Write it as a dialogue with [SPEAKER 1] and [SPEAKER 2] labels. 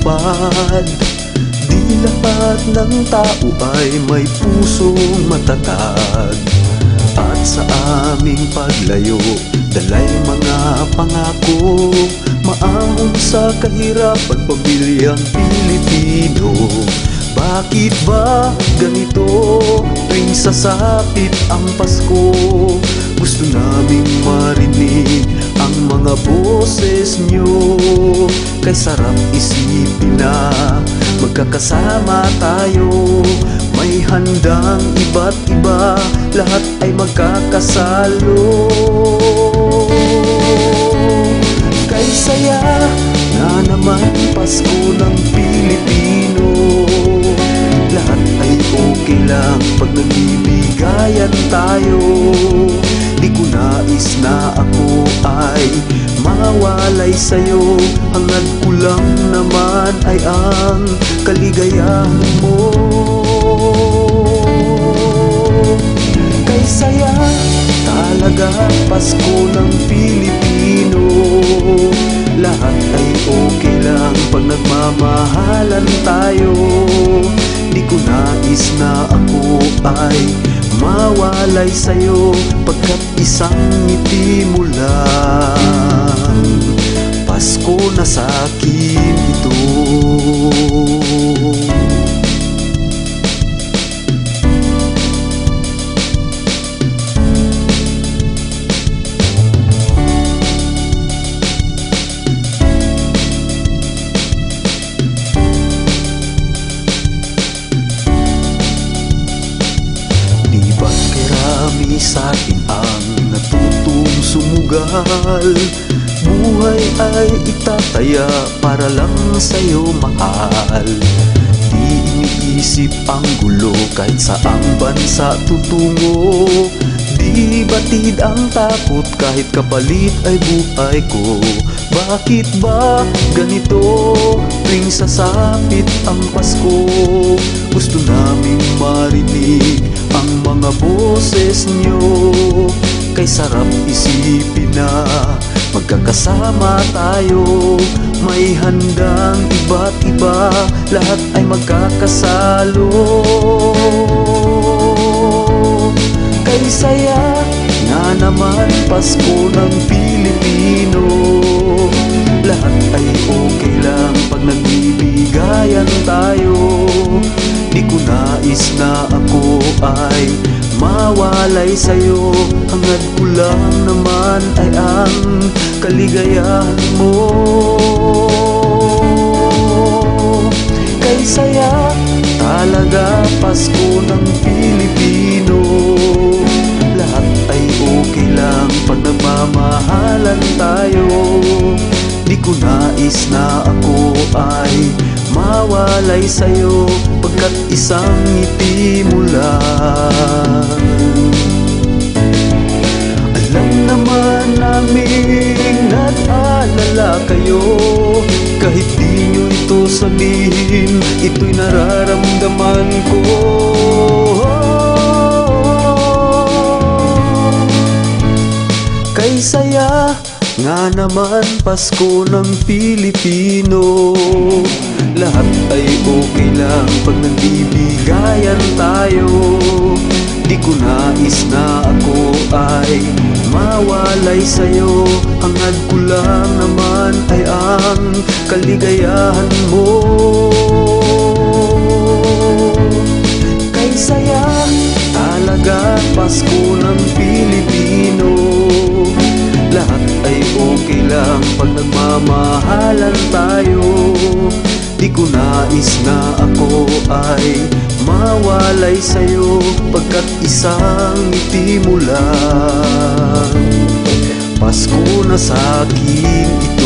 [SPEAKER 1] matupad. Di lahat ng tao ay may pusong matatag. At sa aming paglayo, dalay mga pangako, maahon sa kahirapan pamilyang Pilipino. Bakit ba ganito tuwing sasapit ang Pasko? Gusto naming marinig ang mga boses nyo, kay sarap isipin na magkakasama tayo. May handang iba't iba, lahat ay magkakasalo. Kay saya na naman Pasko ng Pilipino. Lahat ay okay lang pag nagbibigayan tayo. Di ko nais na ako ay mawalay sa'yo. Hangad ko lang naman ay ang kaligayahan mo. Kay saya talaga Pasko ng Pilipino. Lahat ay okay lang pag nagmamahalan tayo. Di ko nais na ako ay mawalay sa'yo, pagkat isang ngiti mo lang, Pasko na sa'kin ito. Sa'tin ang natutong sumugal. Buhay ay itataya para lang sa'yo, mahal. Di iniisip ang gulo kahit saang bansa tutungo. Di batid ang takot kahit kapalit ay buhay ko. Bakit ba ganito tuwing sasapit ang Pasko? Gusto naming marinig ang mga boses nyo, kay sarap isipin na magkakasama tayo. May handang iba't iba, lahat ay magkakasalo. Kay saya na naman Pasko ng Pilipino. Lahat ay okay lang pag nagbibigayan tayo. Di ko nais na ako ay mawalay sa'yo. Hangad ko lang naman ay ang kaligayahan mo. Kay saya talaga Pasko ng Pilipino. Lahat ay okay lang pag nagmamahalan tayo. Di ko nais na ako ay mawalay sa'yo, pagkat isang ngiti mo lang. Alam naman namin nag-alala kayo, kahit di nyo ito sabihin, ito'y nararamdaman ko. Kay saya nga naman Pasko ng Pilipino. Lahat ay okay lang pag nagbibigayan tayo. Di ko nais na ako ay mawalay sa'yo. Hangad ko lang naman ay ang kaligayahan mo. Kay saya talaga Pasko ng Pilipino. Lahat ay okay lang pag nagmamahalan tayo. Di ko nais na ako ay mawalay sa'yo, pagkat isang ngiti mo lang, Pasko na sa'kin ito.